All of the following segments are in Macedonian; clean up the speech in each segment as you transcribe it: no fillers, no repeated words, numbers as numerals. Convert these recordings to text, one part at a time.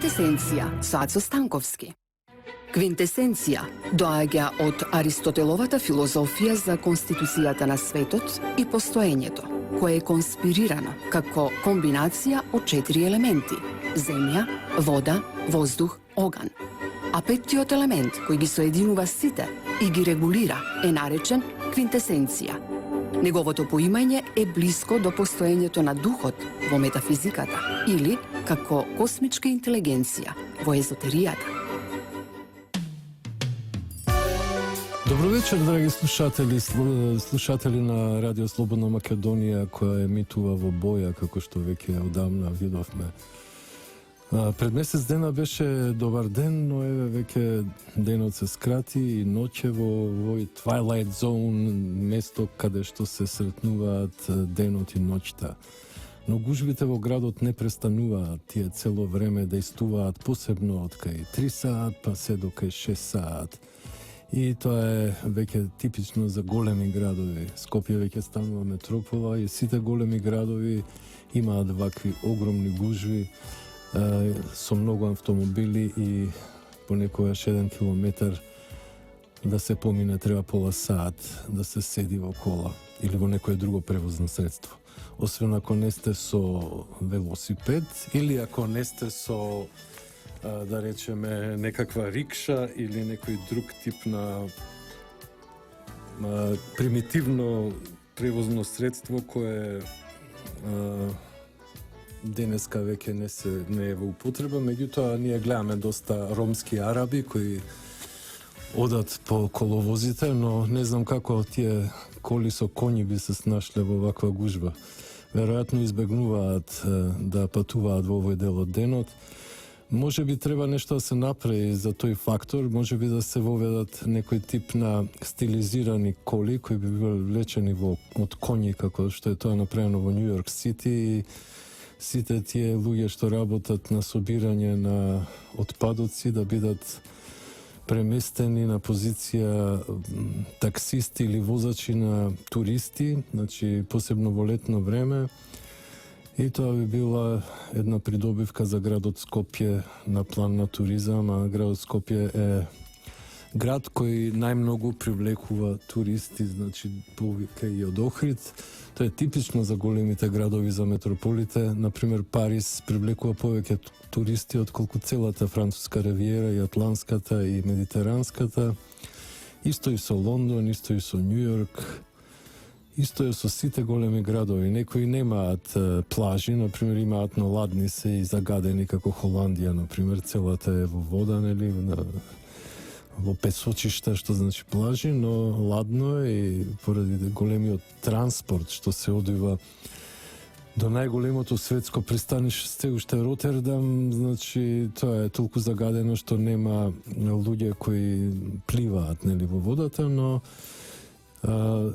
Квинтесенција со Ацо Станковски. Квинтесенција доаѓа од Аристотеловата филозофија за конституцијата на светот и постоењето, кое е конспирирано како комбинација од 4 елементи – земја, вода, воздух, оган. А петтиот елемент, кој ги соединува сите и ги регулира, е наречен квинтесенција. Неговото поимање е блиско до постоењето на духот во метафизиката или како космичка интелигенција во езотеријата. Добро вечер, драги слушатели на Радио Слободна Македонија, која емитува во боја, како што веќе одамна видовме. Пред месец дена беше добар ден, но еве веќе денот се скрати и ноќе во овој Twilight Zone, место каде што се сретнуваат денот и ноќта. Но гужвите во градот не престануваат, тие цело време дејствуваат, посебно од кај 3 саат, па се до кај 6 саат. И тоа е веќе типично за големи градови. Скопје веќе станува метропола и сите големи градови имаат вакви огромни гужви со многу автомобили и понекогаш 1 километар да се помине треба пола саат да се седи во кола или во некое друго превозно средство. Освен ако не сте со велосипед или ако не сте со да речеме некаква рикша или некој друг тип на примитивно превозно средство кое денеска веќе не е во употреба, меѓутоа ние гледаме доста ромски араби кои одат по коловозите, но не знам како тие коли со коњи би се снашле во ваква гужва. Веројатно избегнуваат да патуваат во овој дел од денот. Може би треба нешто да се направи за тој фактор, може би да се воведат некој тип на стилизирани коли кои би биле влечени од коњи, како што е тоа направено во Нью Йорк Сити, и сите тие луѓе што работат на собирање на отпадоци да бидат преместени на позиција таксисти или возачи на туристи, значи посебно во летно време. И тоа би била една придобивка за градот Скопје на план на туризам, а градот Скопје е град кој најмногу привлекува туристи, значи повеќе и од Охрид. Тоа е типично за големите градови, за метрополите. Например, Париз привлекува повеќе туристи отколку целата француска ривиера, и атлантската, и медитеранската. Исто и со Лондон, исто и со Нью Йорк. Исто е со сите големи градови. Некои немаат плажи, например, имаат, но ладни се и загадени, како Холандија, например, целата е во вода, нели, во песочишта, што значи плажи, но ладно е и поради големиот транспорт што се одвива до најголемото светско пристаниште, уште Ротердам, значи тоа е толку загадено што нема луѓе кои пливаат, нели, во водата, но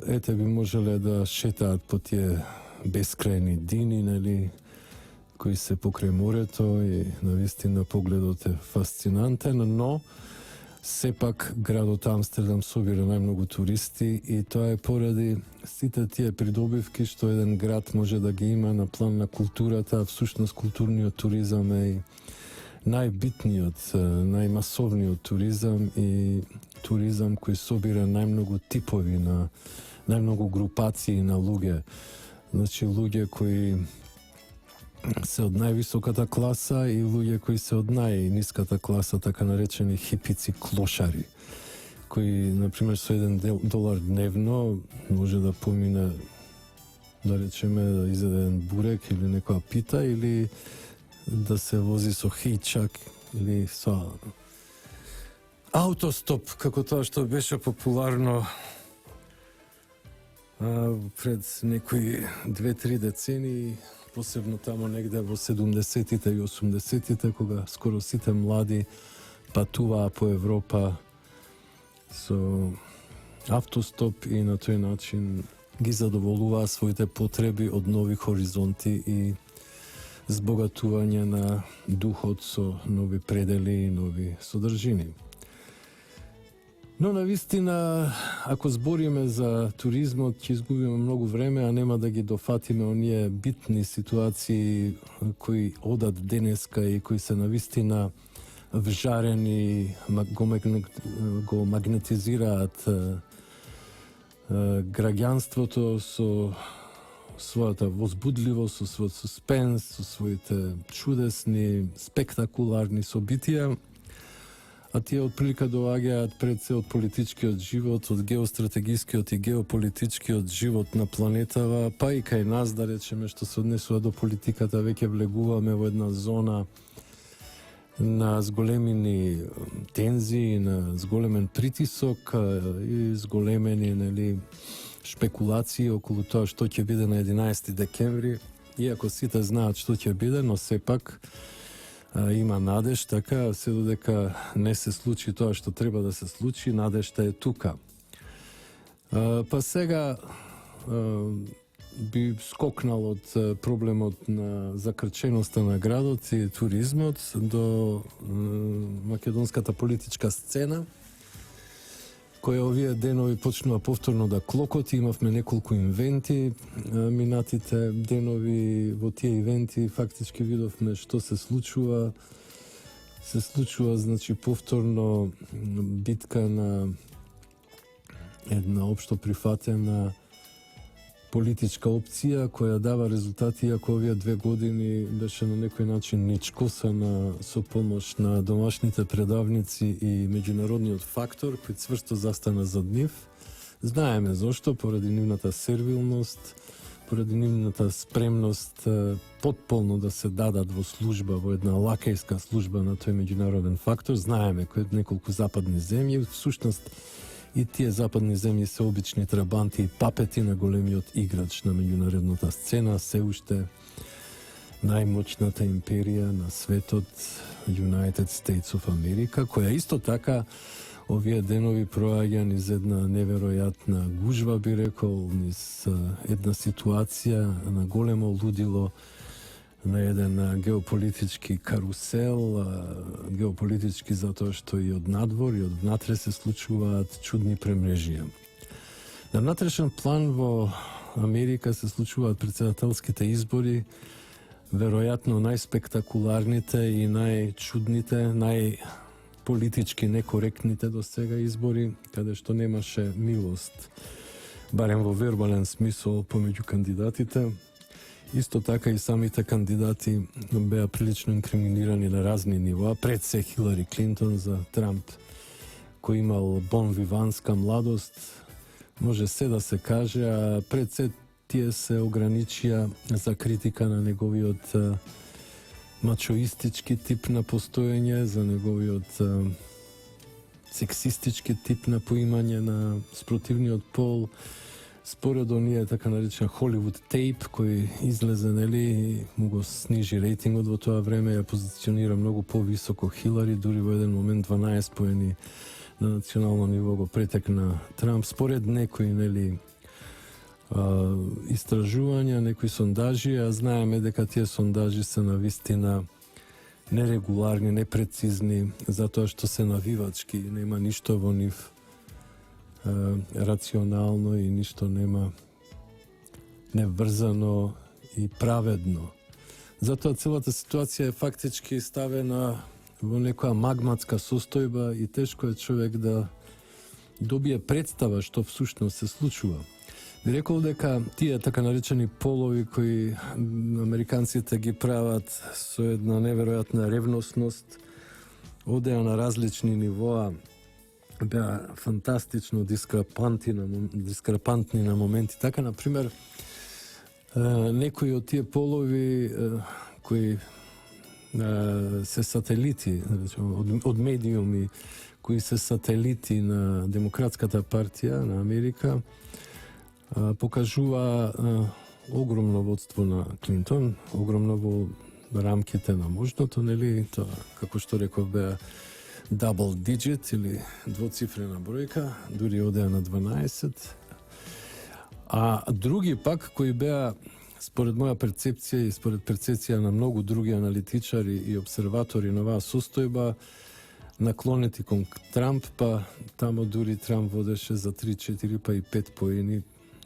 ете би можеле да шетаат по тие бескрајни дини, нели, кои се покрај морето, и навистина погледот е фасцинантен, но сепак градот Амстердам собира најмногу туристи и тоа е поради сите тие придобивки што еден град може да ги има на план на културата. Всушност културниот туризам е и најбитниот, најмасовниот туризам и туризам кој собира најмногу типови на најмногу групации на луѓе. Значи луѓе кои се од највисоката класа и луѓе кои се од најниската класа, така наречени хипици клошари, кои, например, со $1 дневно може да помине, да речеме, да изеде еден бурек или некоја пита, или да се вози со хијчак или со аутостоп, како тоа што беше популарно пред некои 2-3 децении, посебно тамо негде во 70-тите и 80-тите, кога скоро сите млади патуваа по Европа со автостоп и на тој начин ги задоволуваа своите потреби од нови хоризонти и збогатување на духот со нови предели и нови содржини. Но навистина, ако збориме за туризмот, ќе изгубиме многу време, а нема да ги дофатиме оние битни ситуации кои одат денеска и кои се навистина вжарени, го магнетизираат граѓанството со својата возбудливост, со својот суспенс, со своите чудесни, спектакуларни собитија, а тие отприлика доаѓаат пред се од политичкиот живот, од геостратегискиот и геополитичкиот живот на планетава, па и кај нас, да речеме, што се однесува до политиката, веќе влегуваме во една зона на зголемени тензии, на зголемен притисок и зголемени, нели, шпекулации околу тоа што ќе биде на 11 декември, иако сите знаат што ќе биде, но сепак има надеж, така, се додека не се случи тоа што треба да се случи, надежта е тука. Па сега би скокнал од проблемот на закрченоста на градот и туризмот до македонската политичка сцена, која овие денови почнува повторно да клокоти. Имавме неколку инвенти минатите денови. Во тие инвенти фактички видовме што се случува. Се случува, значи, повторно битка на една општо прифатена политичка опција која дава резултати, иако овие 2 години беше на некој начин ничкосана со помош на домашните предавници и меѓународниот фактор кој цврсто застана зад нив. Знаеме зошто, поради нивната сервилност, поради нивната спремност потполно да се дадат во служба, во една лакејска служба на тој меѓународен фактор. Знаеме кој неколку западни земји, всушност и тие западни земји се обични трабанти и папети на големиот играч на меѓународната сцена, се уште најмоćната империја на светот, United States of America, која исто така овие денови проаѓа низ една неверојатна гужва, би рекол, низ една ситуација на големо лудило, на еден геополитички карусел, геополитички затоа што и од надвор и од внатре се случуваат чудни премрежија. На внатрешен план во Америка се случуваат претседателските избори, веројатно најспектакуларните и најчудните, најполитички некоректните до сега избори, каде што немаше милост, барем во вербален смисол, помеѓу кандидатите. Исто така и самите кандидати беа прилично инкриминирани на разни нива, пред се Хилари Клинтон за Трамп, кој имал бон виванска младост, може се да се каже, а пред се тие се ограничија за критика на неговиот мачоистички тип на постоење, за неговиот сексистички тип на поимање на спротивниот пол, според оние така наречен Холивуд тейп кој излезе, нели, и му го снижи рейтингот во тоа време, ја позиционира многу повисоко Хилари, дури во еден момент 12 поени на национално ниво го претекна Трамп. Според некои, нели, истражувања, некои сондажи, а знаеме дека тие сондажи се навистина нерегуларни, непрецизни, затоа што се навивачки, нема ништо во нив рационално и ништо нема неврзано и праведно. Затоа целата ситуација е фактички ставена во некоја магматска состојба и тешко е човек да добие представа што всушност се случува. Би рекол дека тие така наречени полови кои американците ги прават со една неверојатна ревностност, одеа на различни нивоа, беа фантастично дискрепантни на моменти. Така, например, некои од тие полови кои се сателити, од медиуми кои се сателити на Демократската партија на Америка, покажува огромно водство на Клинтон, огромно во рамките на можното, нели, тоа, како што реков, беа double digit или двоцифрена бројка, дури одеа на 12. А други пак кои беа, според моја перцепција и според перцепција на многу други аналитичари и обсерватори на оваа состојба, наклонети кон Трамп, па тамо дури Трамп водеше за 3, 4, па и 5 поени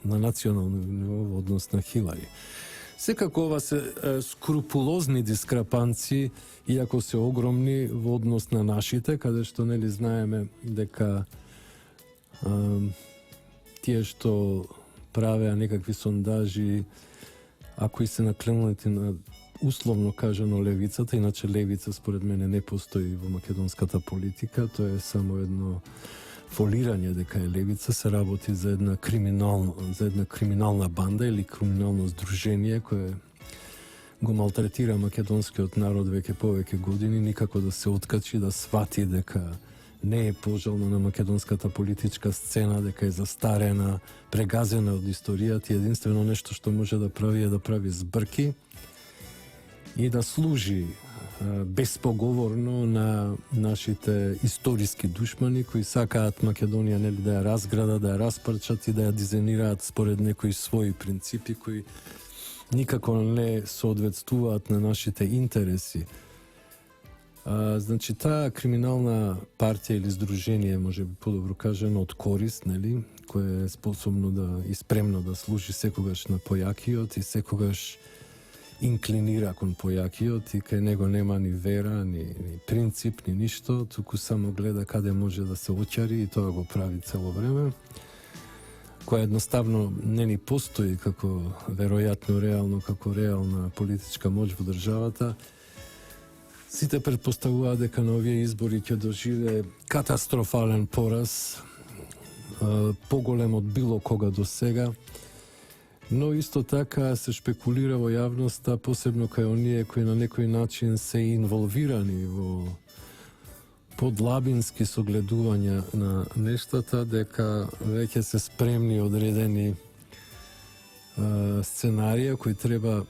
на национално ниво во однос на Хилари. Секако ова се скрупулозни дискрапанции, иако се огромни во однос на нашите, каде што нели знаеме дека тие што правеа некакви сондажи, ако и се наклонети на условно кажано левицата, иначе левица според мене не постои во македонската политика, тоа е само едно фолирање дека е левица, се работи за една криминална банда или криминално здружение кое го малтретира македонскиот народ веќе повеќе години, никако да се откачи, да свати дека не е пожелно на македонската политичка сцена, дека е застарена, прегазена од историјата и единствено нешто што може да прави е да прави збрки и да служи безпоговорно на нашите историски душмани кои сакаат Македонија нели да ја разградат, да ја распарчат и да ја дизајнираат според некои своји принципи кои никако не соодветствуваат на нашите интереси. Значи, таа криминална партија или здружение, може би подобро кажано, од корист, нели, кое е способно да и спремно да служи секогаш на појакиот и секогаш инклинира кон појакиот и кај него нема ни вера, ни принцип, ни ништо, туку само гледа каде може да се оќари и тоа го прави цело време, која едноставно не ни постои како веројатно реално, како реална политичка моќ во државата. Сите предпоставуваат дека на овие избори ќе доживее катастрофален пораз, поголем од било кога до сега, но исто така се шпекулира во јавноста, посебно кај оние кои на некој начин се инволвирани во подлабински согледувања на нештата, дека веќе се спремни одредени сценарија кои треба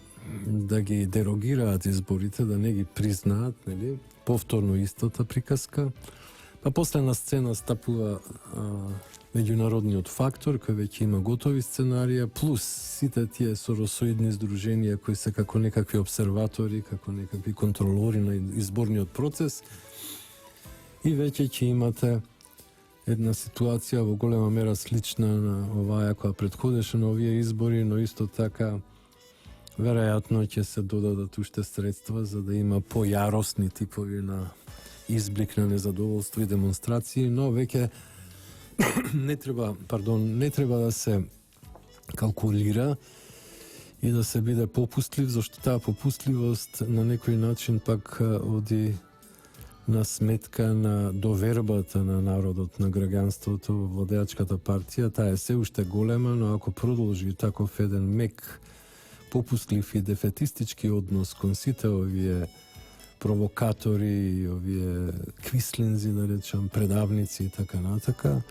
да ги дерогираат изборите, да не ги признаат, нели? Повторно истата приказка. Па после на сцена стапува меѓународниот фактор, кој веќе има готови сценарија, плюс сите тие соросоидни здруженија кои се како некакви обсерватори, како некакви контролори на изборниот процес. И веќе ќе имате една ситуација во голема мера слична на оваа која претходеше на овие избори, но исто така веројатно ќе се додадат уште средства за да има појаросни типови на изблик на незадоволство и демонстрации, но веќе не треба да се калкулира и да се биде попустлив, зашто таа попустливост на некој начин пак оди на сметка на довербата на народот, на граѓанството во владеачката партија. Таа е се уште голема, но ако продолжи таков еден мек, попустлив и дефетистички однос кон сите овие провокатори, овие квислинзи, да речам, предавници и така натака,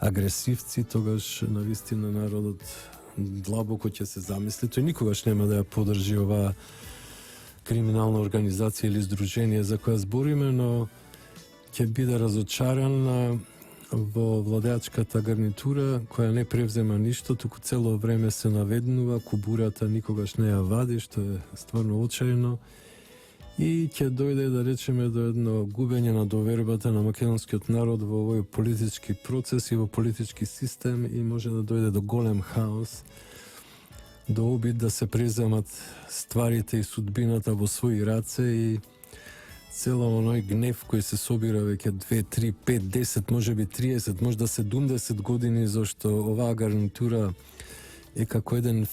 агресивци, тогаш навистина народот длабоко ќе се замисли. Тој никогаш нема да ја подржи оваа криминална организација или здружение за која збориме, но ќе биде разочаран во владеачката гарнитура која не превзема ништо, туку цело време се наведнува, кубурата никогаш не ја вади, што е стварно очајно, и ќе дојде, да речеме, до едно губење на довербата на македонскиот народ во овој политички процес и во политички систем и може да дојде до голем хаос, до обид да се преземат стварите и судбината во своји раце и цело оној гнев кој се собира веќе 2, 3, 5, 10, може би 30, може да 70 години, зашто оваа гарнитура е како еден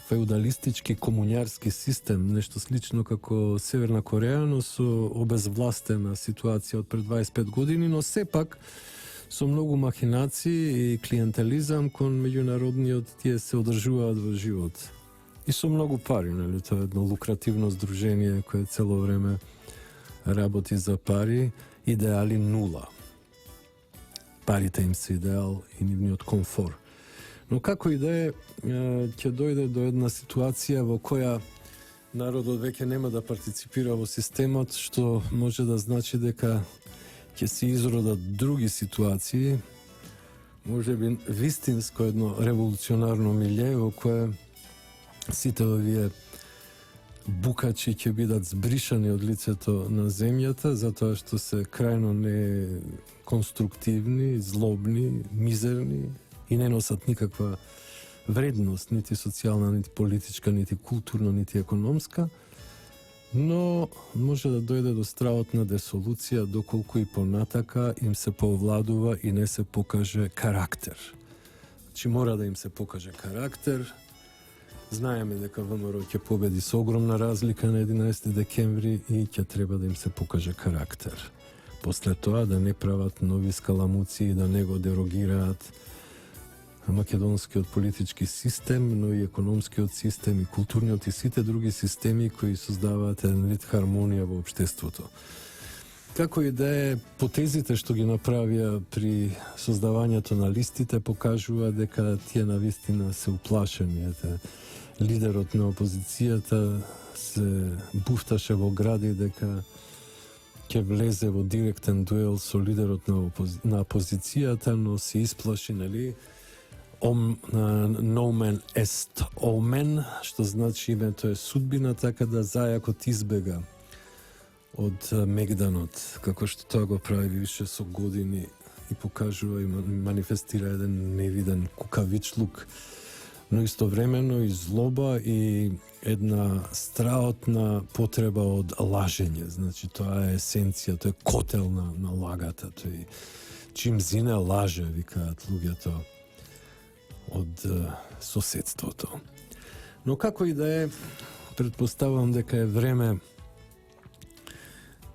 феудалистички комуњарски систем, нешто слично како Северна Кореја, но со обезвластена ситуација од пред 25 години, но сепак со многу махинации и клиентелизам кон меѓународниот тие се одржуваат во живот. И со многу пари, нели, тоа е едно лукративно здружение кое цело време работи за пари, идеали нула. Парите им се идеал и нивниот комфор. Но како и да е, ќе дојде до една ситуација во која народот веќе нема да партиципира во системот, што може да значи дека ќе се изродат други ситуации, може би вистинско едно револуционарно милје во кое сите овие букачи ќе бидат збришани од лицето на земјата, затоа што се крајно неконструктивни, злобни, мизерни и не носат никаква вредност, нити социјална, нити политичка, нити културна, нити економска, но може да дојде до стравот на десолуција доколку и понатака им се повладува и не се покаже карактер. Значи мора да им се покаже карактер. Знаеме дека ВМРО ќе победи со огромна разлика на 11 декември и ќе треба да им се покаже карактер. После тоа да не прават нови скаламуци, да не го дерогираат македонскиот политички систем, но и економскиот систем и културниот и сите други системи кои создаваат еден вид хармонија во општеството. Како и да е, потезите што ги направија при создавањето на листите покажува дека тие навистина се уплашени. Лидерот на опозицијата се буфташе во гради дека ќе влезе во директен дуел со лидерот на опозицијата, но се исплаши, нели, Nomen est omen, што значи името е судбина, така да зајакот избега од мегданот, како што тоа го прави више со години и покажува и манифестира еден невиден кукавичлук, но истовремено и злоба и една страотна потреба од лажење. Значи тоа е есенција, тоа е котел на лагата, тој чим зине лаже, викаат луѓето од соседството. Но како и да е, предпоставам дека е време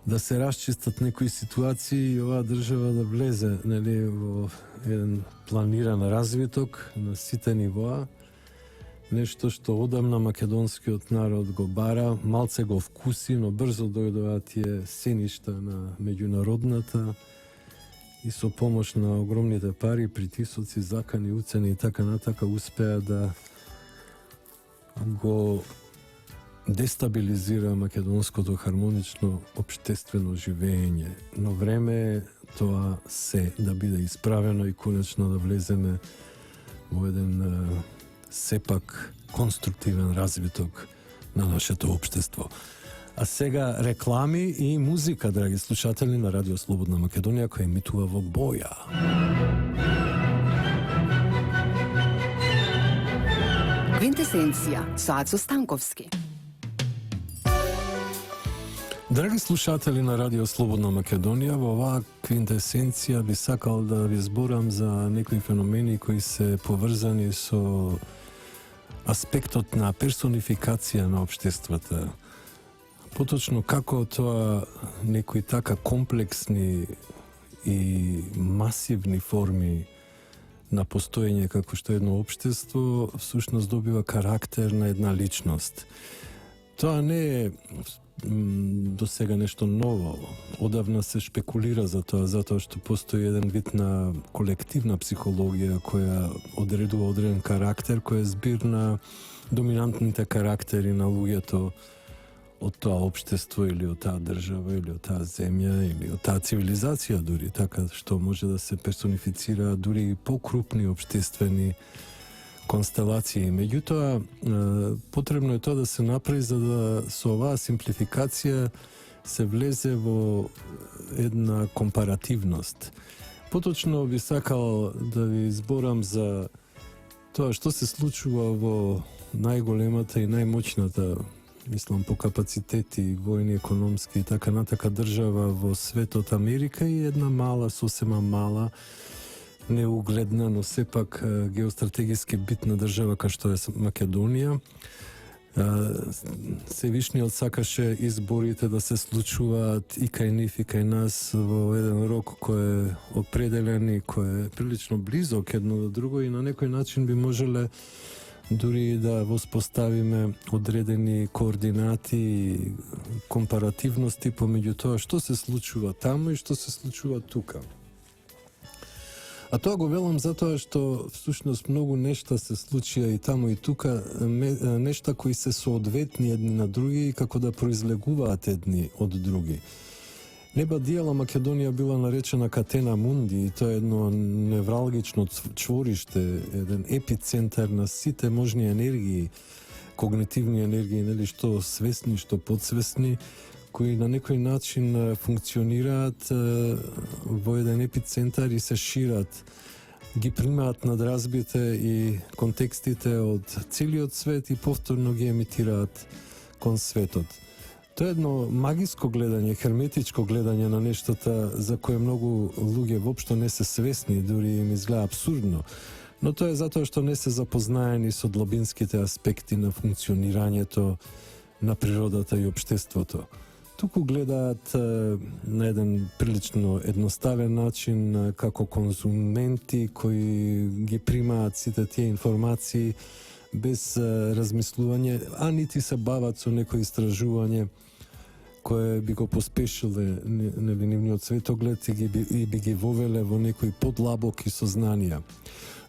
да се расчистат некои ситуации и оваа држава да влезе, нели, во еден планиран развиток на сите нивоа, нешто што одамна македонскиот народ го бара, малце го вкуси, но брзо дојдоа тие сеништа на меѓународната и со помош на огромните пари, притисоци, закани, уцени и така натака успеа да го дестабилизира македонското хармонично општествено живење. Но време е тоа се да биде исправено и конечно да влеземе во еден сепак конструктивен развиток на нашето општество. А сега реклами и музика, драги слушатели на Радио Слободна Македонија, која емитува во боја. Квинтесенција со Ацо Станковски. Драги слушатели на Радио Слободна Македонија, во оваа квинтесенција би сакал да ви зборам за некои феномени кои се поврзани со аспектот на персонификација на општествата. Поточно како тоа некои така комплексни и масивни форми на постоење како што едно општество всушност добива карактер на една личност. Тоа не е до сега нешто ново. Одавна се шпекулира за тоа, затоа што постои еден вид на колективна психологија која одредува одреден карактер, кој е збир на доминантните карактери на луѓето од тоа општество или од таа држава или од таа земја или од таа цивилизација дури, така што може да се персонифицира дури и покрупни општествени констелации. Меѓутоа, потребно е тоа да се направи за да со оваа симплификација се влезе во една компаративност. Поточно би сакал да ви зборам за тоа што се случува во најголемата и најмоćната, мислам по капацитети, војни, економски и така натака држава во светот Америка и една мала, сосема мала, неугледна, но сепак геостратегиски битна држава кај што е Македонија. Севишниот сакаше изборите да се случуваат и кај нив и кај нас во еден рок кој е определен и кој е прилично близок едно до друго и на некој начин би можеле дури да воспоставиме одредени координати и компаративности помеѓу тоа што се случува таму и што се случува тука. А тоа го велам затоа што всушност многу нешта се случија и таму и тука, нешта кои се соодветни едни на други и како да произлегуваат едни од други. Неба дијела Македонија била наречена Катена Мунди и тоа е едно невралгично чвориште, еден епицентар на сите можни енергии, когнитивни енергии, нели, што свесни, што подсвесни, кои на некој начин функционираат во еден епицентар и се шират, ги примаат надразбите и контекстите од целиот свет и повторно ги емитираат кон светот. Тоа е едно магиско гледање, херметичко гледање на нештата за кое многу луѓе воопшто не се свесни, дури им изгледа абсурдно. Но тоа е затоа што не се запознаени со длабинските аспекти на функционирањето на природата и општеството. Туку гледаат на еден прилично едноставен начин како конзументи кои ги примаат сите тие информации без размислување, а нити се бават со некој истражување кое би го поспешиле нивниот светоглед и би ги вовеле во некои подлабоки сознанија.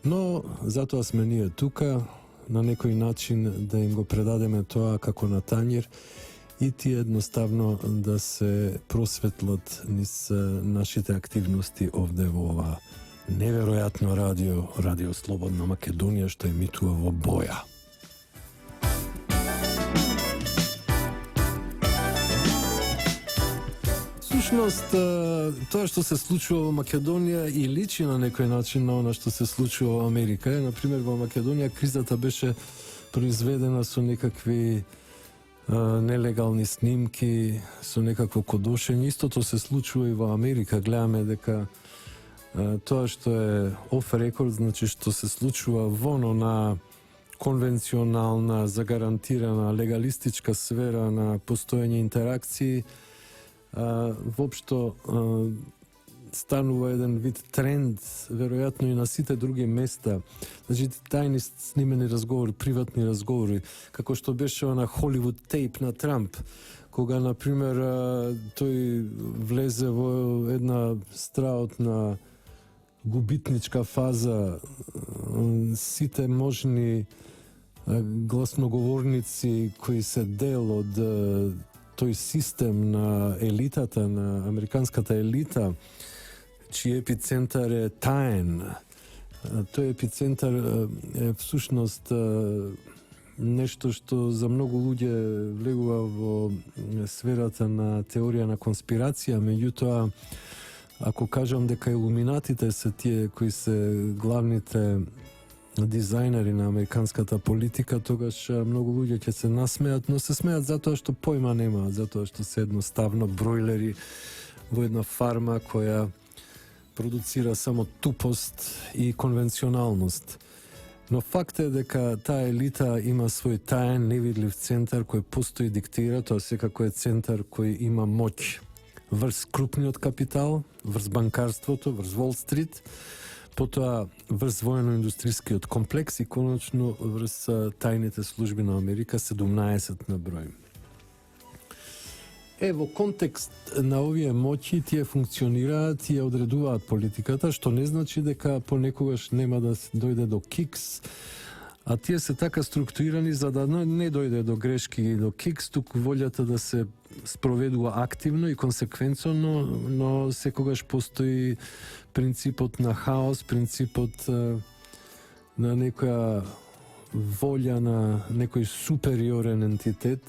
Но затоа сме ние тука, на некој начин да им го предадеме тоа како на тањер и тие едноставно да се просветлат низ нашите активности овде во ова неверојатно радио Слободна Македонија, што емитува во боја. Всушност, тоа што се случува во Македонија и личи на некој начин на она што се случува во Америка. Например, во Македонија кризата беше произведена со некакви нелегални снимки, со некакво кодошење. Истото се случува и во Америка. Гледаме дека тоа што е off record, значи што се случува во на конвенционална, загарантирана, легалистичка сфера на постоење интеракции, воопшто станува еден вид тренд, веројатно и на сите други места. Значи, тајни снимени разговори, приватни разговори, како што беше на Холивуд тейп на Трамп, кога, например, тој влезе во една страотна губитничка фаза, сите можни гласноговорници кои се дел од тој систем на елитата, на американската елита, чиј епицентар е таен. Тој епицентар е всушност нешто што за многу луѓе влегува во сферата на теорија на конспирација, меѓутоа, ако кажам дека илуминатите се тие кои се главните дизајнери на американската политика, тогаш многу луѓе ќе се насмеат, но се смеат затоа што појма немаат, затоа што се едноставно бройлери во една фарма која продуцира само тупост и конвенционалност. Но факт е дека таа елита има свој таен, невидлив центар кој постои диктира, тоа секако е центар кој има моќ врз крупниот капитал, врз банкарството, врз Уол Стрит, потоа врз воено-индустрискиот комплекс и конечно врз тајните служби на Америка, 17 на број. Во контекст на овие моќи тие функционираат и одредуваат политиката, што не значи дека понекогаш нема да се дојде до кикс, а тие се така структурирани за да не дојде до грешки и до кикс, туку волјата да се спроведува активно и консеквенцијно, но секогаш постои принципот на хаос, принципот на некоја волја на некој супериорен ентитет,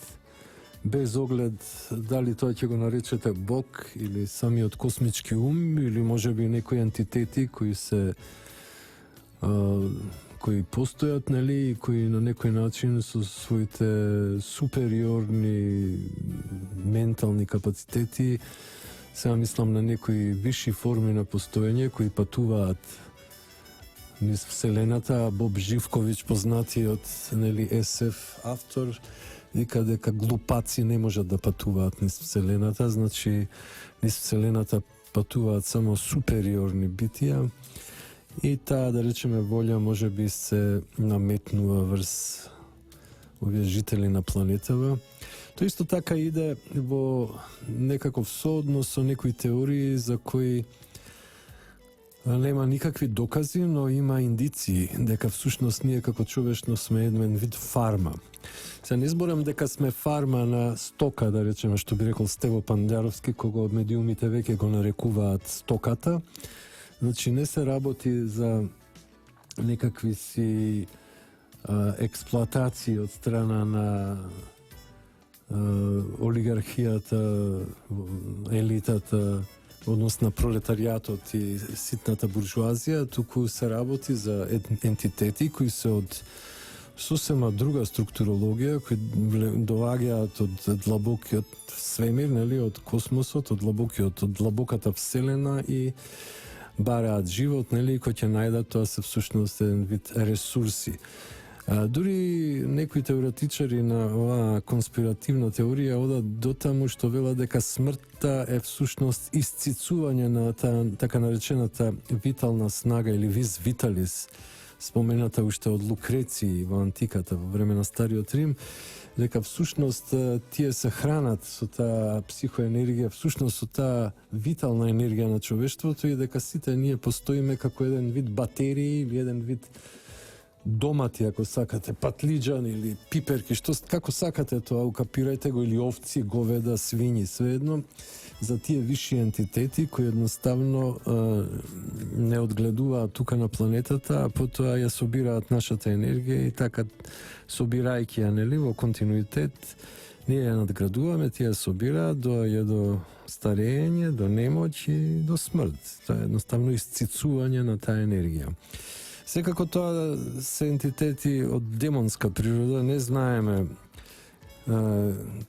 без оглед дали тоа ќе го наречете Бог или самиот космички ум, или можеби некои ентитети кои се кои постојат, нели, и кои на некој начин со своите супериорни ментални капацитети, сега мислам на некои висши форми на постоење кои патуваат низ Вселената. Боб Живковиќ, познатиот, нели, SF автор, вика дека глупаци не можат да патуваат низ Вселената, значи низ Вселената патуваат само супериорни битија и таа, да речеме, волја може би се наметнува врз овие жители на планетава. Тоа исто така иде во некаков сооднос со некои теории за кои нема никакви докази, но има индиции дека всушност ние како човештво сме еден вид фарма. Се не зборам дека сме фарма на стока, да речеме, што би рекол Стево Пандаровски, кога медиумите веќе го нарекуваат стоката. Значи не се работи за некакви си експлоатација од страна на олигархијата, елитата, односно пролетаријатот и ситната буржуазија, туку се работи за ентитети кои се од сосема друга структурологија, кои доаѓаат од длабокиот свемир, нели, од космосот, од длабоката вселена и бараат живот, нели, кој ќе најдат, тоа се всушност еден вид ресурси. Дури некои теоретичари на оваа конспиративна теорија одат до таму што велат дека смртта е всушност исцицување на така наречената витална снага или вис виталис, спомената уште од Лукреција во антиката, во време на Стариот Рим, дека всушност тие се хранат со таа психоенергија, всушност со таа витална енергија на човештвото и дека сите ние постоиме како еден вид батерии или еден вид домати, ако сакате, патлиџан или пиперки, што како сакате тоа, укапирајте го, или овци, говеда, свињи, свеедно, за тие висши ентитети кои едноставно не одгледуваат тука на планетата, а потоа ја собираат нашата енергија и така собирајќи ја, нели, во континуитет, ние ја надградуваме, тие ја собираат, доаѓа до старење, до немоќ и до смрт. Тоа е едноставно исцицување на таа енергија. Секако тоа се ентитети од демонска природа, не знаеме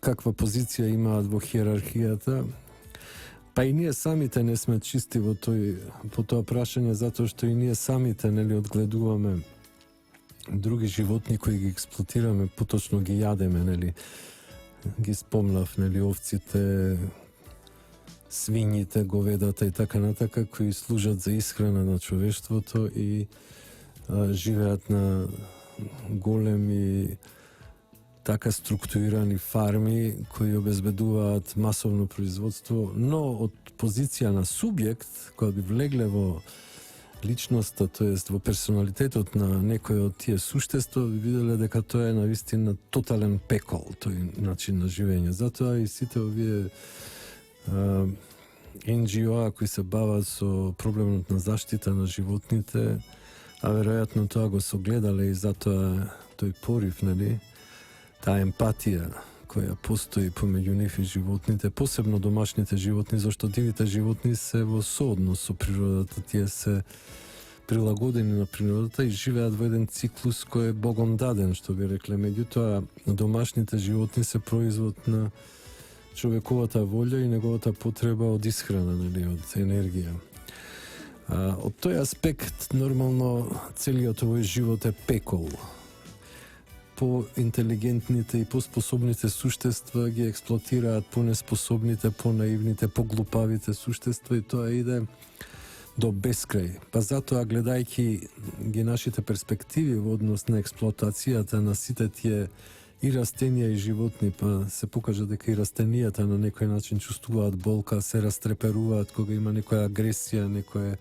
каква позиција имаат во хиерархијата, па и ние самите не сме чисти по тоа прашање, затоа што и ние самите, нели, одгледуваме други животни кои ги експлоатираме, поточно ги јадеме, нели, ги спомнав, нели, овците, свињите, говедата и така натака, кои служат за исхрана на човештвото и живеат на големи така структурирани фарми кои обезбедуваат масовно производство, но од позиција на субјект, која би влегле во личноста, тоест во персоналитетот на некој од тие суштества, би виделе дека тоа е навистина тотален пекол, тој начин на живење. Затоа и сите овие NGO-а кои се бават со проблемот на заштита на животните, а веројатно тоа го согледале и затоа тој порив, нели, таа емпатија која постои помеѓу нив и животните, посебно домашните животни, зашто дивите животни се во сооднос со природата, тие се прилагодени на природата и живеат во еден циклус кој е Богом даден, што би рекле. Меѓутоа, домашните животни се производ на човековата волја и неговата потреба од исхрана, нели, од енергија. Од тој аспект, нормално, целиот овој живот е пекол. По-интелигентните и по-способните суштества ги експлоатираат по-неспособните, по-наивните, по-глупавите суштества и тоа иде до бескрај. Па затоа, гледајќи ги нашите перспективи во однос на експлоатацијата на сите тие и растенија и животни, па се покажа дека и растенијата на некој начин чувствуваат болка, се растреперуваат кога има некоја агресија, некое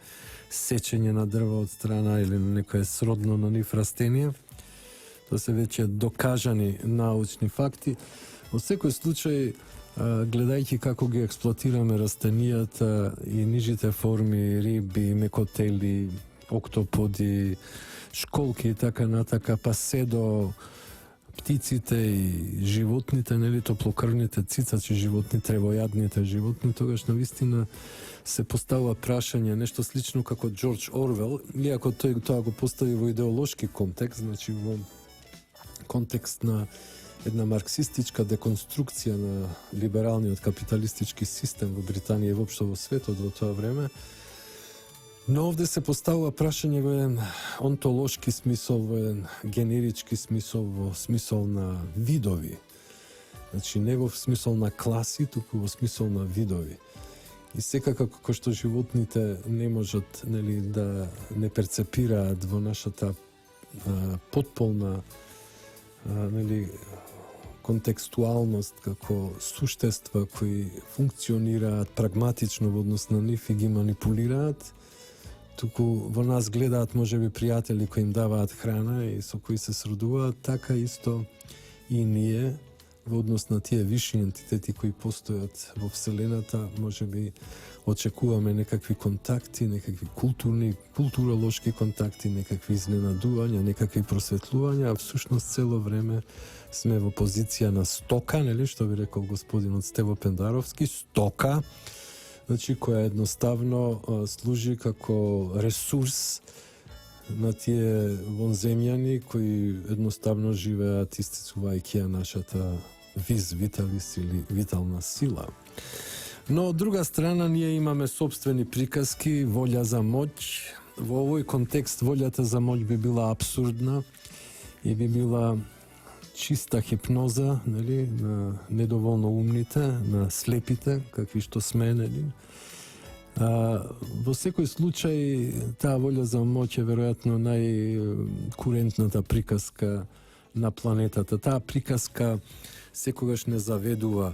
сечење на дрва од страна или некое сродно на нив растенија. Тоа се веќе докажани научни факти. Во секој случај, гледајќи како ги експлоатираме растенијата и нижите форми, риби, мекотели, октоподи, школки и така натака, па се до птиците и животните, нели, топлокрвните цицачи животни, тревојадните животни, тогаш навистина се поставува прашање, нешто слично како Џорџ Орвел, иако тој тоа го постави во идеолошки контекст, значи во контекст на една марксистичка деконструкција на либералниот капиталистички систем во Британија и воопшто во светот во тоа време. Но овде се поставува прашање во еден онтолошки смисол, во еден генерички смисол, во смисол на видови. Значи не во смисол на класи, туку во смисол на видови. И секако како што животните не можат, нели, да не перцепираат во нашата потполна, нели, контекстуалност како суштества кои функционираат прагматично во однос на нив и ги манипулираат, туку во нас гледаат можеби пријатели кои им даваат храна и со кои се сродуваат, така исто и ние во однос на тие виши ентитети кои постојат во Вселената, може би очекуваме некакви контакти, некакви културолошки контакти, некакви изненадувања, некакви просветлувања, а всушност цело време сме во позиција на стока, нели, што би рекол господинот Стево Пендаровски, стока, значи која едноставно служи како ресурс на тие вонземјани кои едноставно живеат истицувајќи ја нашата виталис или витална сила. Но од друга страна ние имаме собствени приказки, волја за моќ. Во овој контекст волјата за моќ би била абсурдна и би била чиста хипноза, нели, на недоволно умните, на слепите, какви што сме, нели. Во секој случај таа волја за моќ е веројатно најкурентната приказка на планетата. Таа приказка секогаш не заведува.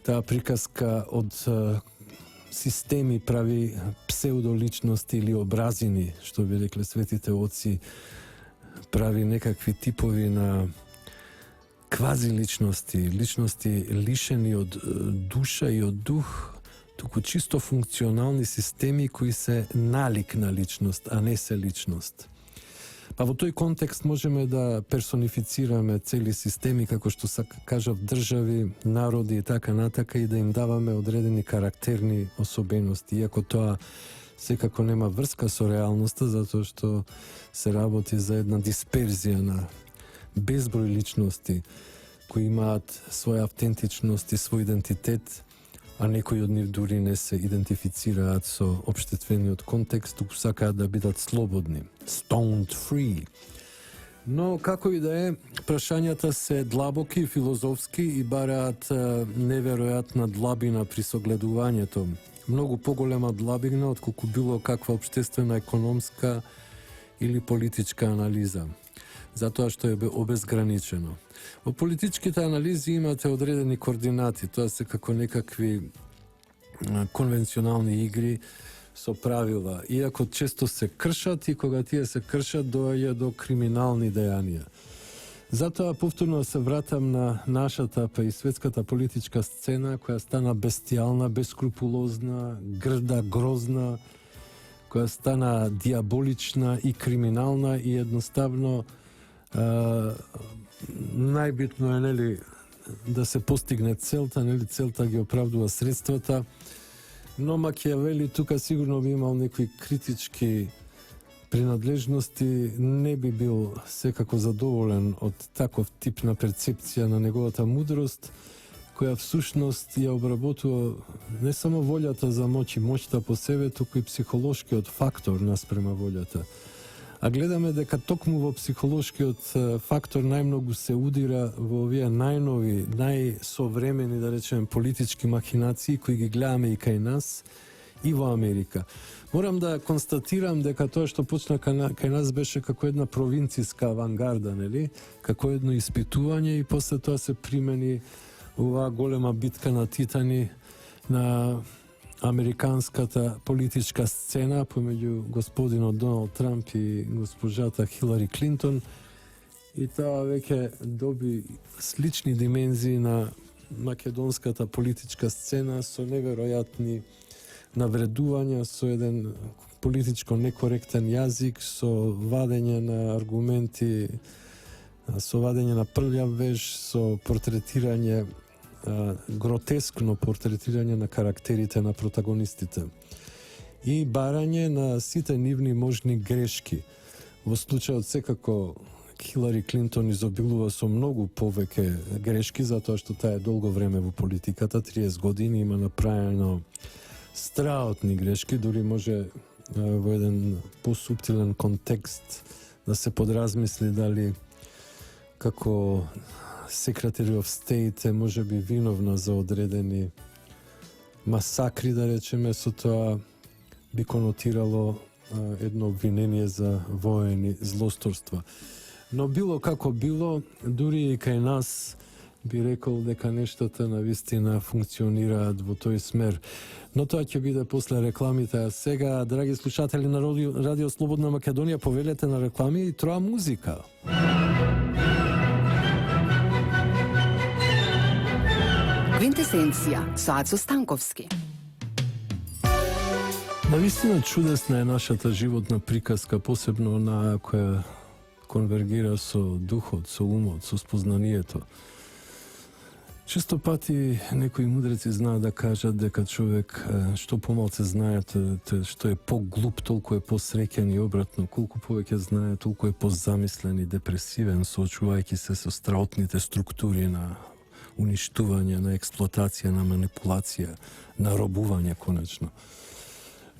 Таа приказка од системи прави псевдоличности или образини, што би рекле светите оци, прави некакви типови на квази личности, личности лишени од душа и од дух, туку чисто функционални системи кои се налик на личност, а не се личност. Па во тој контекст можеме да персонифицираме цели системи, како што кажав, држави, народи и така натака, и да им даваме одредени карактерни особености, иако тоа секако нема врска со реалноста, затоа што се работи за една дисперзија на безброј личности кои имаат своја автентичност и свој идентитет, а некои од нив дури не се идентифицираат со општествениот контекст, туку сакаат да бидат слободни, stoned free. Но како и да е, прашањата се длабоки, филозофски и бараат неверојатна длабина при согледувањето. Многу поголема длабина отколку било каква општествена, економска или политичка анализа, затоа што е обезграничено. Во политичките анализи имате одредени координати, тоа се како некакви конвенционални игри со правила, иако често се кршат и кога тие се кршат доаѓа до криминални дејанија. Затоа повторно се вратам на нашата па и светската политичка сцена која стана бестијална, бескрупулозна, грда, грозна, која стана диаболична и криминална и едноставно најбитно е, нели, да се постигне целта, нели, целта ги оправдува средствата, но Макијавели тука сигурно би имал некои критички принадлежности, не би бил секако задоволен од таков тип на перцепција на неговата мудрост, која всушност ја обработува не само волјата за моќ и моќта по себе, туку и психолошкиот фактор наспрема волјата. А гледаме дека токму во психолошкиот фактор најмногу се удира во овие најнови, најсовремени, да речеме, политички махинации кои ги гледаме и кај нас и во Америка. Морам да констатирам дека тоа што почна кај нас беше како една провинцијска авангарда, нели? Како едно испитување и после тоа се примени оваа голема битка на титани на американската политичка сцена помеѓу господинот Доналд Трамп и госпожата Хилари Клинтон, и тоа веќе доби слични димензии на македонската политичка сцена со неверојатни навредувања, со еден политичко некоректен јазик, со вадење на аргументи, со вадење на прљав веж, со портретирање, гротескно портретирање на карактерите на протагонистите и барање на сите нивни можни грешки. Во случајот секако Хилари Клинтон изобилува со многу повеќе грешки, затоа што таа е долго време во политиката, 30 години, има направено страотни грешки, дури може во еден посуптилен контекст да се подразмисли дали како Secretary of State може би виновна за одредени масакри, да речеме, со тоа би конотирало едно обвинение за воени злосторства. Но било како било, дури и кај нас би рекол дека нештата навистина функционираат во тој смер. Но тоа ќе биде после рекламите. А сега, драги слушатели на Радио Слободна Македонија, повелете на реклами и троа музика. Kvintesencija со Aco Stankovski. Навистина чудесна е нашата животна приказка, посебно онаа која конвергира со духот, со умот, со спознанието. Често пати некои мудреци знаат да кажат дека човек што помалце знае, што е поглуп, толку е посреќен и обратно. Колку повеќе знае, толку е позамислен и депресивен, соочувајќи се со страотните структури на уништување, на експлоатација, на манипулација, на робување конечно.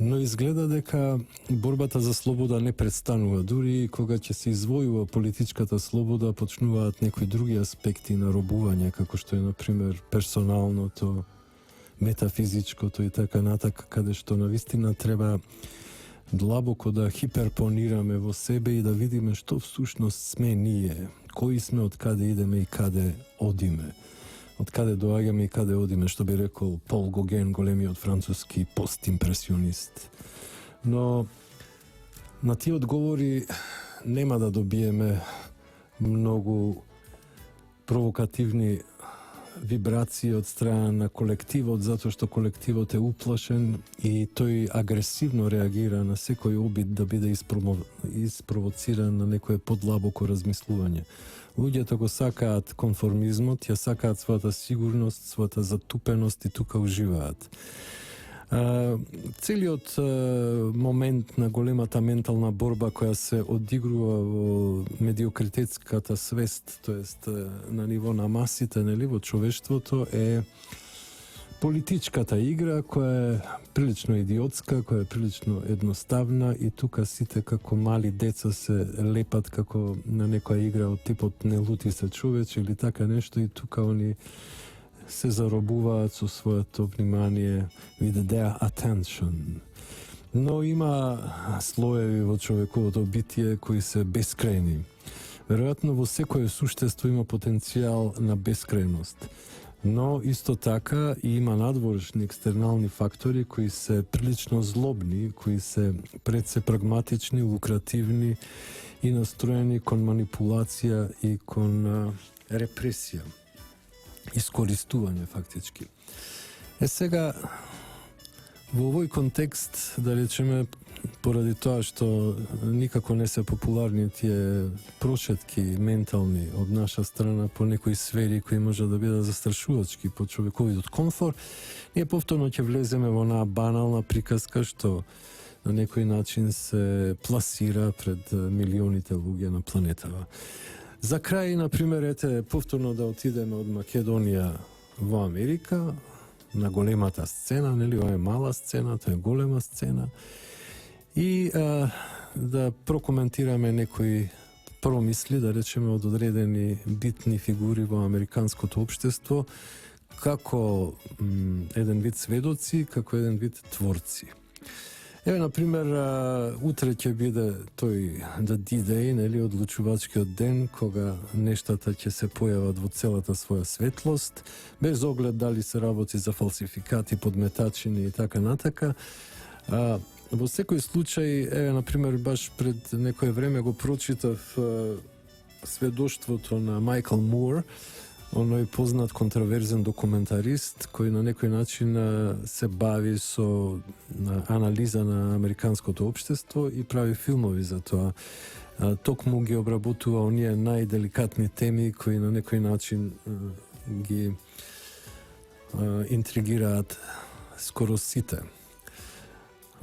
Но изгледа дека борбата за слобода не престанува. Дури кога ќе се извојува политичката слобода, почнуваат некои други аспекти на робување, како што е, например, персоналното, метафизичкото и така натака, каде што навистина треба длабоко да хиперпонираме во себе и да видиме што всушност сме ние, кои сме, од каде идеме и каде одиме. Од каде доаѓаме и каде одиме, што би рекол Пол Гоген, големиот француски постимпресионист. Но на тие одговори нема да добиеме многу провокативни вибрации од страна на колективот, затоа што колективот е уплашен и тој агресивно реагира на секој обид да биде испровоциран на некое подлабоко размислување. Луѓето го сакаат конформизмот, ја сакаат својата сигурност, својата затупеност и тука уживаат. Целиот момент на големата ментална борба која се одигрува во медиокритетската свест, тоест на ниво на масите, нели, во човештвото, е политичката игра која е прилично идиотска, која е прилично едноставна и тука сите како мали деца се лепат како на некоја игра од типот не лути се човече или така нешто и тука они се заробуваат со своето внимание with their attention. Но има слоеви во човековото битие кои се бескрајни. Веројатно во секое суштество има потенцијал на бескрајност. Но исто така и има надворешни екстернални фактори кои се прилично злобни, кои се пред се прагматични, лукративни и настроени кон манипулација и кон репресија. Искористување фактички. Сега во овој контекст, да речеме, поради тоа што никако не се популарни тие прошетки ментални од наша страна по некои сфери кои може да бидат застрашувачки по човековиот комфор, ние повторно ќе влеземе во онаа банална приказка што на некој начин се пласира пред милионите луѓе на планетава. За крај, например, ете, повторно да отидеме од Македонија во Америка, на големата сцена, нели, ова е мала сцена, тоа е голема сцена, и да прокоментираме некои промисли, да речеме, од одредени битни фигури во американското општество, како еден вид сведоци, како еден вид творци. Еве, например, утре ќе биде тој the D-Day, нели, одлучувачкиот ден, кога нештата ќе се појават во целата своја светлост, без оглед дали се работи за фалсификати, подметачини и така натака. Во секој случај, еве, например, баш пред некое време го прочитав сведоштвото на Майкл Мур, оној познат контроверзен документарист кој на некој начин се бави со анализа на американското општество и прави филмови за тоа. Токму ги обработува оние најделикатни теми кои на некој начин ги интригираат скоро сите.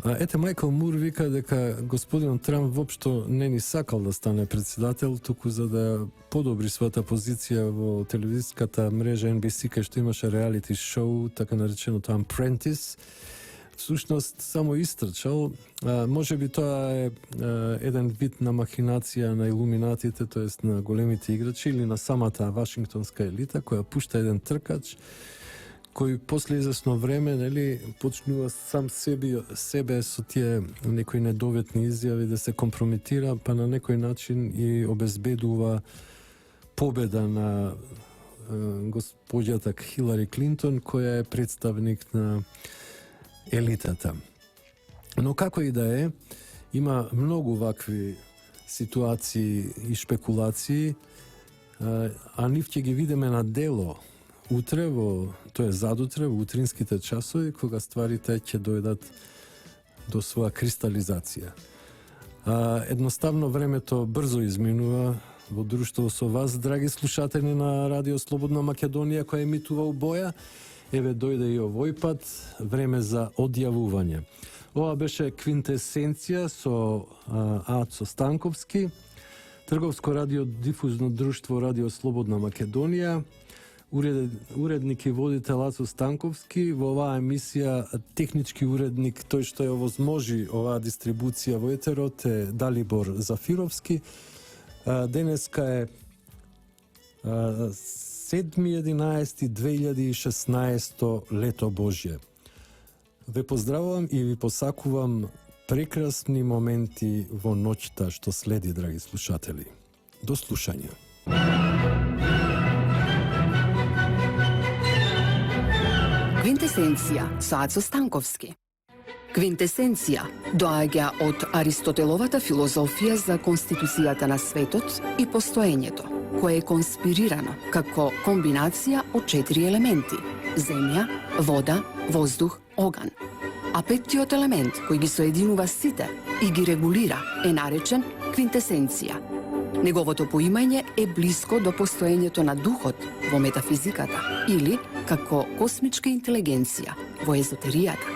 Ете, Майкл Мур вика дека господин Трамп воопшто не ни сакал да стане председател, туку за да подобри својата позиција во телевизиската мрежа NBC, кај што имаше реалити шоу, така нареченото Apprentice. Всушност, само истрчал. Може би тоа е еден вид на махинација на илуминатите, тоест на големите играчи или на самата вашингтонска елита, која пушта еден тркач, кој после известно време, нели, почнува сам себе со тие некои недоветни изјави да се компрометира, па на некој начин и обезбедува победа на господјата Хилари Клинтон, која е представник на елитата. Но како и да е, има многу вакви ситуации и шпекулации, а нив ќе ги видиме на дело утре, тоа е задутре, во утринските часови, кога стварите ќе дојдат до своја кристализација. Едноставно времето брзо изминува во друштво со вас, драги слушатели на Радио Слободна Македонија, која емитува у Боја. Еве дојде и овој пат време за одјавување. Ова беше Квинтесенција со Ацо Станковски, Трговско радиодифузно друштво Радио Слободна Македонија, уредник и водител Ацо Станковски, во оваа емисија технички уредник, тој што ја овозможи оваа дистрибуција во етерот е Далибор Зафировски. Денеска е 7.11.2016 лето Божје. Ве поздравувам и ви посакувам прекрасни моменти во ноќта што следи, драги слушатели. До слушање. Квинтесенција со Ацо Станковски. Квинтесенција доаѓа од Аристотеловата филозофија за конституцијата на светот и постоењето, кое е конспирирано како комбинација од 4 елементи: земја, вода, воздух, оган. А петтиот елемент, кој ги соединува сите и ги регулира, е наречен квинтесенција. Неговото поимање е блиско до постоењето на духот во метафизиката или како космичка интелигенција во езотеријата.